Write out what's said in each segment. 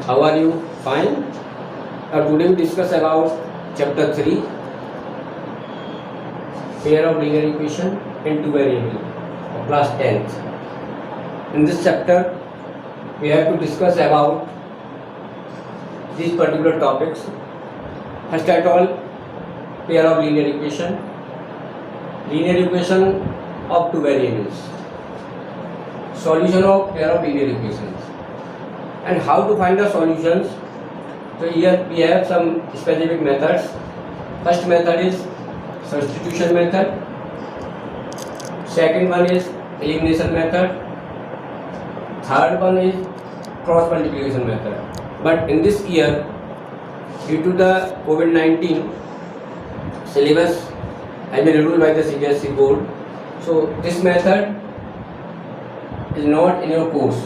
How are you? Fine. Today we discuss about chapter 3, pair of linear equation in two variable of class 10th. In this chapter we have to discuss about these particular topics. First at all, pair of linear equation of two variables, solution of pair of linear equations, and how to find the solutions. So here we have some specific methods. First method is substitution method, second one is elimination method, third one is cross multiplication method. But in this year, due to the COVID-19, syllabus has been reviewed by the CBSE board, so this method is not in your course.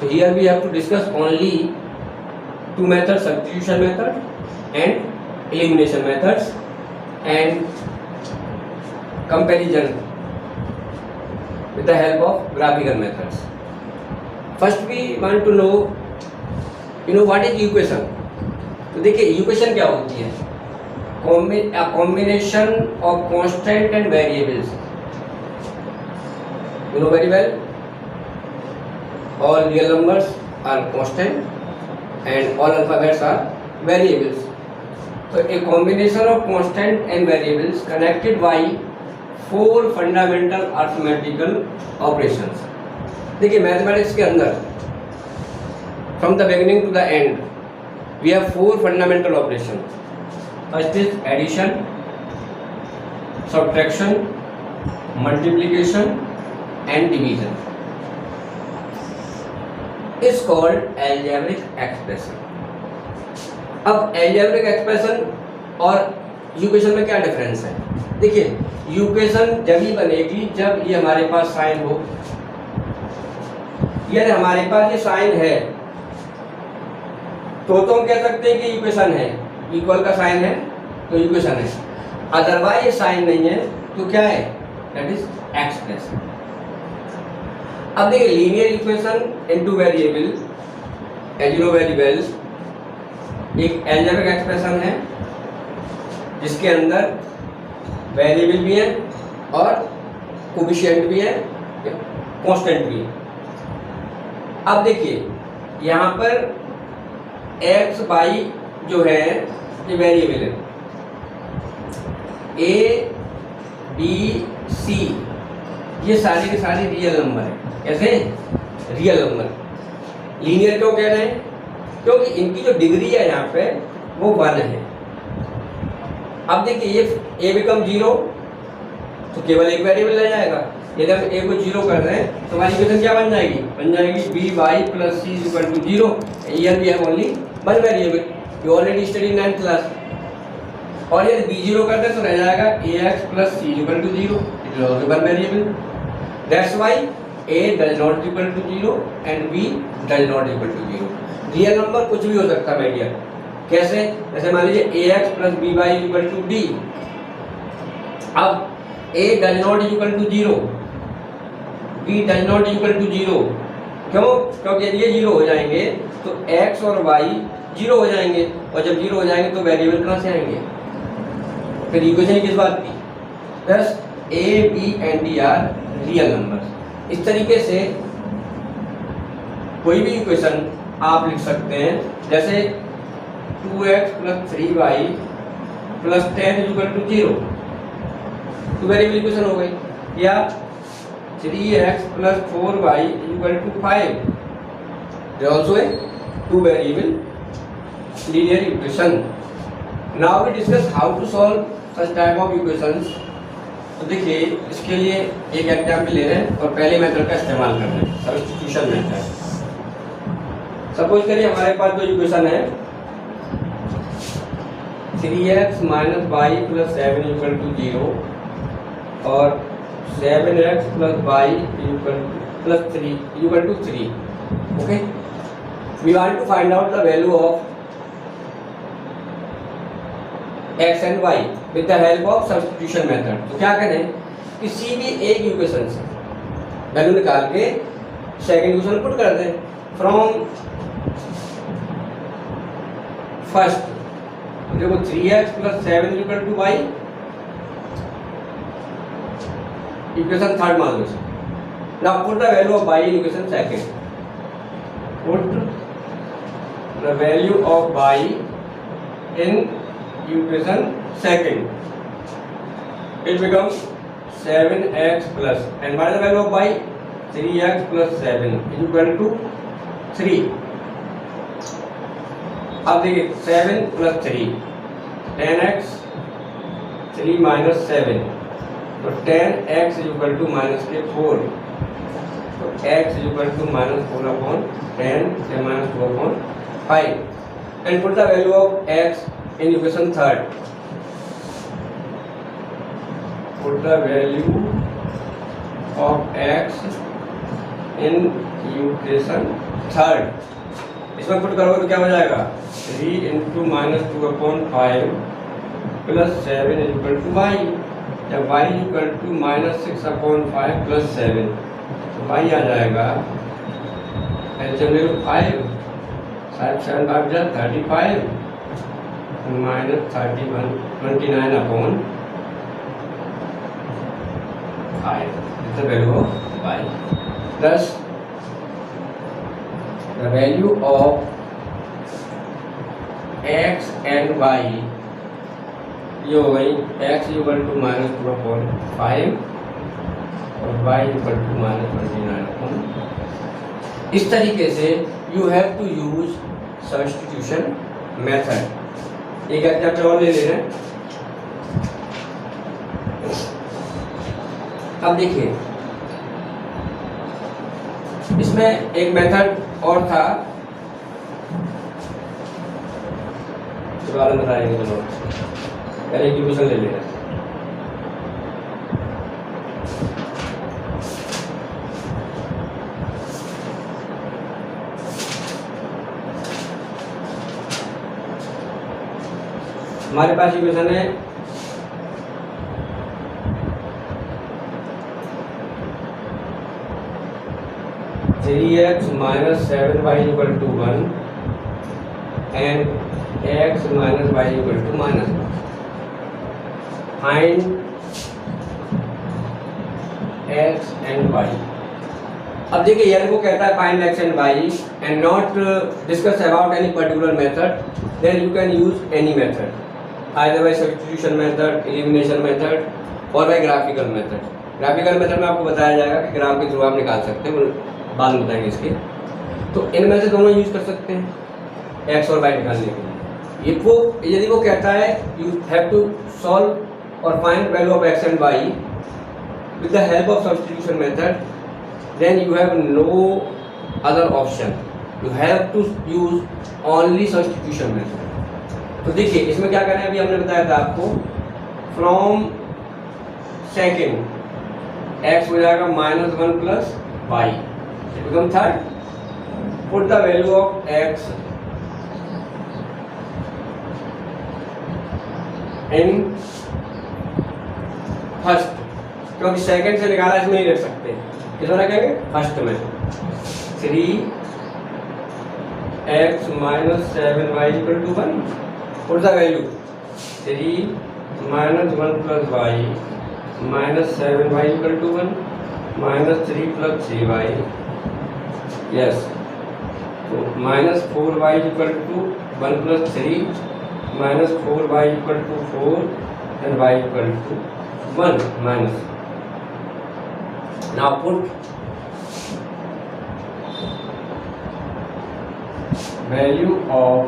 So here we have to discuss only two methods, substitution method and elimination methods, and comparison with the help of graphical methods. First we want to know, what is equation. तो देखिए equation क्या होती है, combination of constant and variables. You know very well, all real numbers are constant and all alphabets are variables. So a combination of constant and variables connected by four fundamental arithmetical operations. देखिए mathematics के अंदर from the beginning to the end we have four fundamental operations. First is addition, subtraction, multiplication and division. Is called algebraic expression. अब algebraic expression और equation में क्या difference है? देखिए equation जब ही बनेगी जब ये हमारे पास साइन हो. यदि हमारे पास ये साइन है तो हम कह सकते हैं कि इक्वेशन है, इक्वल का साइन है तो इक्वेशन है. अदरवाइज ये साइन नहीं है तो क्या है? That is expression. अब देखिए linear equation in two variable, as you know very well, एक अलजेब्रिक एक्सप्रेशन है जिसके अंदर वेरिएबल भी है और कोएफिशिएंट भी है, कांस्टेंट भी है. अब देखिए यहाँ पर एक्स वाई जो है ये वेरिएबल है, ए बी सी ये सारे के सारे रियल नंबर है. कैसे? Real number. लीनियर क्यों कह रहे हैं? क्योंकि इनकी जो डिग्री है यहाँ पे वो 1 है. अब देखिए ये ए बिकम 0 तो केवल एक वेरिएबल रह जाएगा. यदि हम ए को 0 कर रहे हैं तो हमारी इक्वेशन क्या बन जाएगी? बन जाएगी B Y plus C equal to 0. Here we have only one variable. You already study 9th class. और यदि बी 0 करते हैं तो रह जाएगा A X plus C equal to 0. It is also one variable. That's why a does not equal to 0 and b does not equal to 0. Real number कुछ भी हो सकता है माय डियर. कैसे? जैसे मान लीजिए ax plus by equal to d. अब a does not equal to 0, b does not equal to 0. क्यों? क्योंकि यदि ये 0 हो जाएंगे तो x और y 0 हो जाएंगे, और जब 0 हो जाएंगे तो वेरिएबल कहाँ से आएंगे? फिर इक्वेशन किस बात की? Thus a b and d are real number. इस तरीके से कोई भी इक्वेशन आप लिख सकते हैं, जैसे 2x plus 3y plus 10 equal to 0 तो वेरिएबल इक्वेशन हो गई. या 3x plus 4y equal to 5 also है two variable linear equation. Now we discuss how to solve such type of equations. तो देखिए इसके लिए एक एग्जाम्पल ले रहे हैं और पहले मेथड का इस्तेमाल कर रहे हैं, सब्स्टिट्यूशन मेथड. सपोज करिए हमारे पास जो इक्वेशन है 3x minus y plus 7 equal to 0 और 7x plus y plus 3 equal to 3. Okay, we want to find out the value of x and y with the help of substitution method. तो क्या करें, किसी भी एक equation से value निकाल के सेकंड इक्वेशन पुट कर दें. फ्रॉम फर्स्ट, देखो 3x + 7 = y, इक्वेशन थर्ड मान लो। Now put the value of y in equation second, put the value of y in equation second, it becomes 7x plus, and what is the value of y? 3x plus 7 is equal to 3. अब देखिए 7 plus 3 10x, 3 minus 7, तो 10x is equal to minus के 4, तो x is equal to minus 4 upon 10 से minus 2 upon 5, and put the value of x in equation third. Put the value of x in equation third. इसमें put करोगे तो क्या हो जाएगा? 3 into minus 2 upon 5 plus 7 is equal to y, या y is equal to minus 6 upon 5 plus 7, तो y आ जाएगा एल्सियम ले लो 5, 7 5 35 minus 31 29 upon 5, is the value of y. Thus the value of x and y ये हो गई x equal to minus 2 upon 5 और y equal to minus 29 upon. इस तरीके से you have to use substitution method. एक एग्जाम्पल और ले लेना। अब देखिए इसमें एक मेथड और था, इसके बारे में बताएंगे। चलो पहले इक्वेशन ले लेना। हमारे पास इक्वेशन है 3x minus 7y equal to 1 and x minus y equal to minus 1. Find x and y. अब देखिए यार को कहता है find x and y and not discuss about any particular method, then you can use any method, either by substitution method, elimination method or by graphical method. Graphical method में आपको बताया जाएगा कि ग्राफ के थ्रू आप निकाल सकते हैं, बाद में बताएंगे इसके। तो इनमें से दोनों यूज कर सकते हैं एक्स और वाई निकालने के लिए। ये वो यदि वो कहता है यू हैव टू सॉल्व और find value of x and y with the help of substitution method, then you have no other option, you have to use only substitution method. तो देखिए इसमें क्या करना है, अभी हमने बताया था आपको, फ्रॉम सेकेंड एक्स हो जाएगा -1 plus y, become third. Put the value of x in first, क्योंकि सेकंड से निकाला इसमें नहीं रख सकते, किसमें रखेंगे? फर्स्ट में। 3x minus 7y equal to 1. Put the value 3 minus 1 plus y minus 7y equal to 1 minus 3 plus 3y. Yes, so minus 4y equal to 1 plus 3 minus 4y equal to 4 and y equal to 1 minus. Now put value of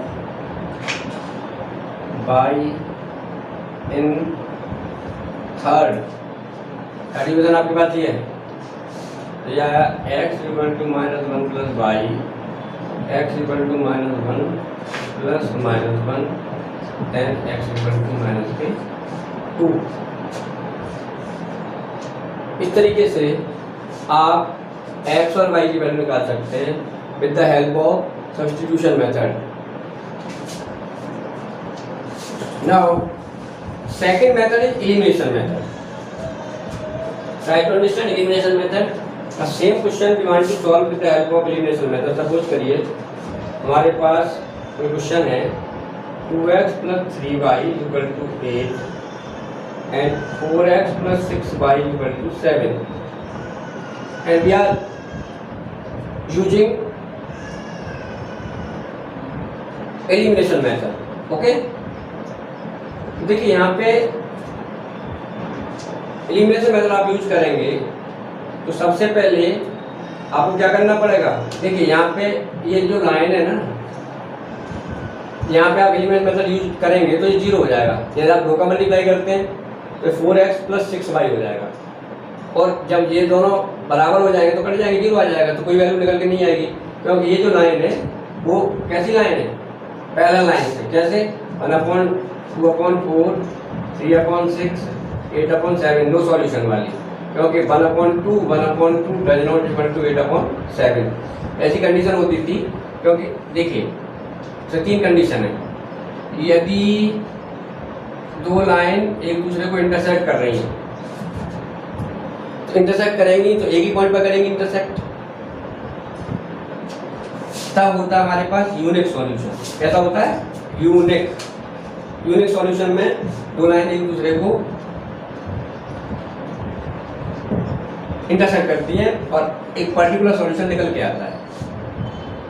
y in third. Third equation आपके पास ये है, तो यह x equal to -1 plus y, x equal to -1 plus -1 then x equal to -2। इस तरीके से आप x और y की वैल्यू निकाल सकते हैं with the help of substitution method. Now second method is elimination method. Try to understand elimination method. A same question we want to solve with the help of elimination method. Suppose करिए हमारे पास कोई question है 2x plus 3y equal to 8 and 4x plus 6y equal to 7, and we are using elimination method. Okay, देखिए यहाँ पे elimination method आप use करेंगे तो सबसे पहले आपको क्या करना पड़ेगा, देखिए यहाँ पे ये जो लाइन है ना, यहाँ पे आप एलिमिनेशन मेथड यूज करेंगे तो ये 0 हो जाएगा। यदि आप 2 का मल्टीप्लाई करते हैं तो 4x plus 6y हो जाएगा, और जब ये दोनों बराबर हो जाएंगे तो कट जाएंगे, 0 आ जाएगा, तो कोई वैल्यू निकल के नहीं आएगी, क्योंकि ये जो लाइन है वो कैसी लाइन है, पैरेलल लाइन से। कैसे, 1/2/4 3/6 8/7, नो सॉल्यूशन वाली, क्योंकि 1/2 1/2 डज नॉट इक्वल टू 8/7 ऐसी कंडीशन होती थी। क्योंकि देखिए तो 3 कंडीशन है, यदि 2 लाइन एक दूसरे को इंटरसेक्ट कर रही हैं तो इंटरसेक्ट करेंगी तो एक ही पॉइंट पर करेंगी इंटरसेक्ट, तब होता है हमारे पास यूनिक सॉल्यूशन। कैसा होता है, यूनिक सॉल्यूशन में 2 लाइन एक दूसरे को इंटरसेक्ट करती हैं और एक पर्टिकुलर सॉल्यूशन निकल के आता है।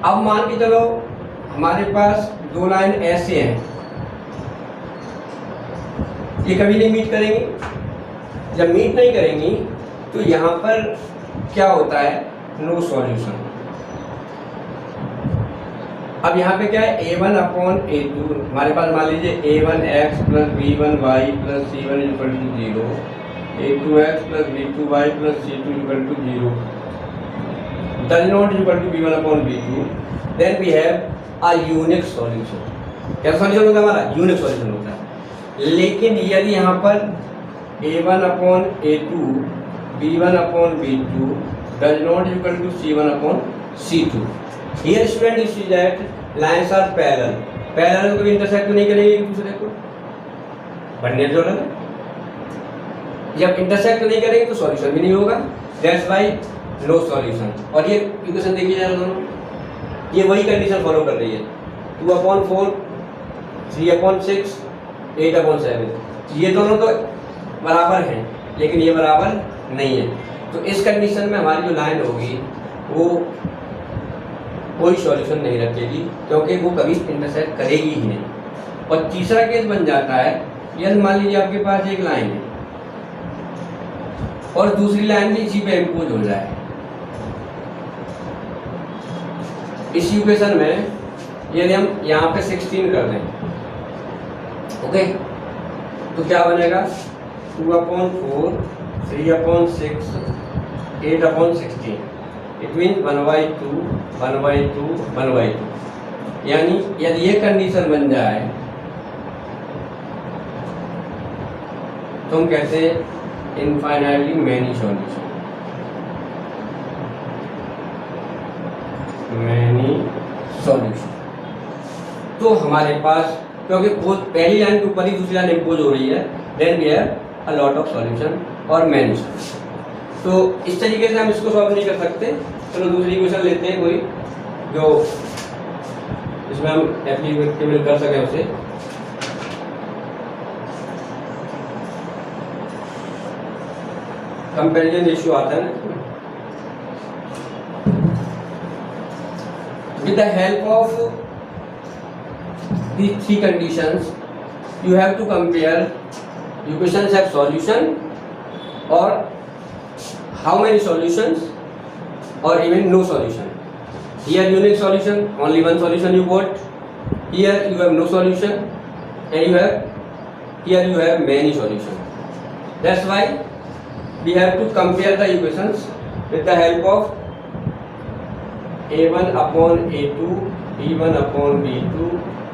अब मान के चलो हमारे पास 2 लाइन ऐसे हैं, ये कभी नहीं मीट करेंगी। जब मीट नहीं करेंगी तो यहाँ पर क्या होता है, नो सॉल्यूशन। अब यहाँ पे क्या है, a1/a2 हमारे पास, मान लीजिए a1x plus b1y plus c1 equal to 0, a2x plus b2y plus c2 equal to 0 does not equal to b1/b2, then we have a unique solution। क्या सॉल्यूशन होता है हमारा, यूनिक सॉल्यूशन होता है। लेकिन यदि यहाँ पर a1/a2 b1/b2 does not equal to c1/c2, here student you see that lines are parallel, parallel को भी इंटरसेक्ट नहीं करेंगे एक दूसरे को, बनने जो है जब इंटरसेक्ट नहीं करेंगे तो सॉल्यूशन भी नहीं होगा, दैट्स व्हाई नो सॉल्यूशन। और ये इक्वेशन देखिए जरा दोनों, ये वही कंडीशन फॉलो कर रही है, 2/4 3/6 8/7, ये दोनों तो बराबर हैं लेकिन ये बराबर नहीं है। तो इस कंडीशन में हमारी जो लाइन होगी वो कोई सॉल्यूशन नहीं रखेगी, क्योंकि वो कभी इंटरसेक्ट करेगी ही नहीं। और तीसरा केस बन जाता है, यदि मान लीजिए आपके पास एक लाइन है और दूसरी लाइन भी इसी पे इम्पोज हो जाए। इस इक्वेशन में यदि हम यहाँ पे 16 कर दें, ओके, तो क्या बनेगा, 2/4 3/6 8/16, इट मीन 1/2 1/2 1/2। यानी यदि ये कंडीशन बन जाए तो हम कहते हैं infinitely many solution, many solution. तो हमारे पास, क्योंकि वो पहली लाइन के ऊपर ही दूसरी लाइन इम्पोज हो रही है, then we have a lot of solution और मैनी सॉल्यूशन। तो इस तरीके से हम इसको सॉल्व नहीं कर सकते। चलो दूसरी क्वेश्चन लेते हैं कोई जो इसमें हम एप्लीकेबल कर सकें उसे। कंपैरिजन रेशियो आता है ना, with the help of these 3 conditions you have to compare equations have solution or how many solutions or even no solution. Here unique solution, only one solution you got, here you have no solution, and you have here you have many solutions. That's why we have to compare the equations with the help of a1/a2 b1/b2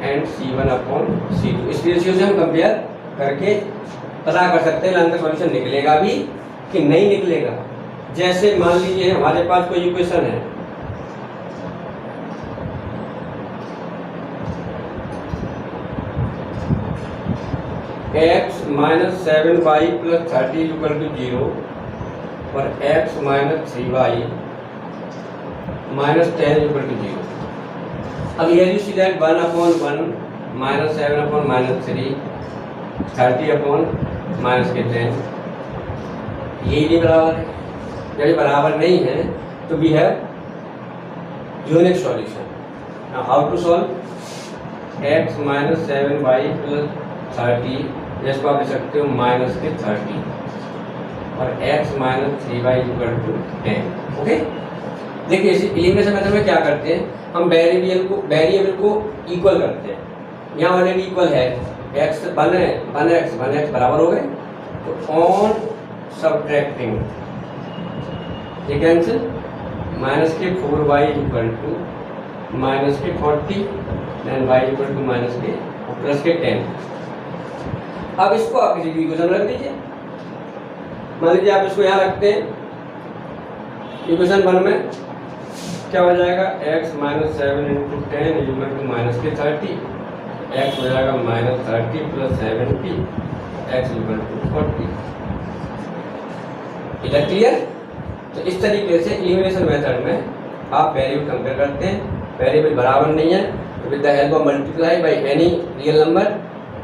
and c1/c2। इस ratio से हम compare करके पता कर सकते हैं line का solution निकलेगा भी कि नहीं निकलेगा। जैसे मान लीजिए हमारे पास कोई इक्वेशन है, x - 7y + 30 = 0 और x - 3y - 10 = 0। अब here you see that 1/1 -7/-3, 30/-10, यही नहीं बराबर है। जब ये बराबर नहीं है तो we have unique solution. Now how to solve? x - 7y + 30, जिसको आप लिख सकते हो -30 और x - 3y = 10। ओके, देखिए इसी एलिमिनेशन मेथड में क्या करते हैं, हम वेरिएबल को इक्वल करते हैं। यहाँ ऑलरेडी इक्वल है, x 1x बराबर हो गए, तो ऑन सब्ट्रैक्टिंग ये कैंसिल, -4y = -40, देन y = -10। अब इसको आप किसी भी इक्वेशन रख दीजिए। मान लीजिए आप इसको यहाँ रखते हैं, इक्वेशन 1 में क्या हो जाएगा, x - 7 × 10 = -30, x हो जाएगा -30 + 70, x = 40। इधर क्लियर? तो इस तरीके से एलिमिनेशन मेथड में आप वेरिएबल कंपेयर करते हैं। वेरिएबल बराबर नहीं है तो with the help of multiply by any real number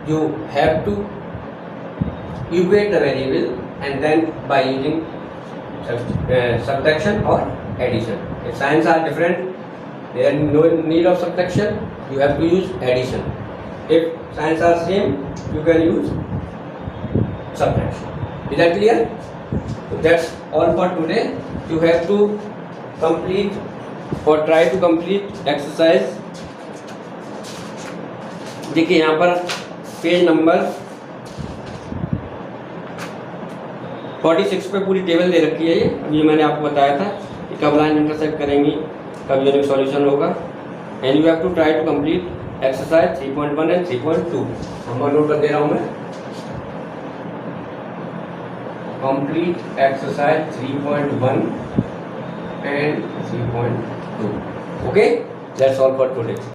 you have to equate the variable and then by using subtraction or addition. If signs are different, there is no need of subtraction, you have to use addition. If signs are same, you can use subtraction. Is that clear? So that's all for today. You have to complete or try to complete exercise. देखिए यहाँ पर page number 46 पे पूरी table दे रखी है। ये अभी मैंने आपको बताया था कि कब लाइन इंटरसेक्ट करेंगी, कब यूनिक सॉल्यूशन होगा। And you have to try to complete exercise 3.1 and 3.2। Number note कर दे रहा हूँ मैं, complete exercise 3.1 and 3.2। Okay, that's all for today.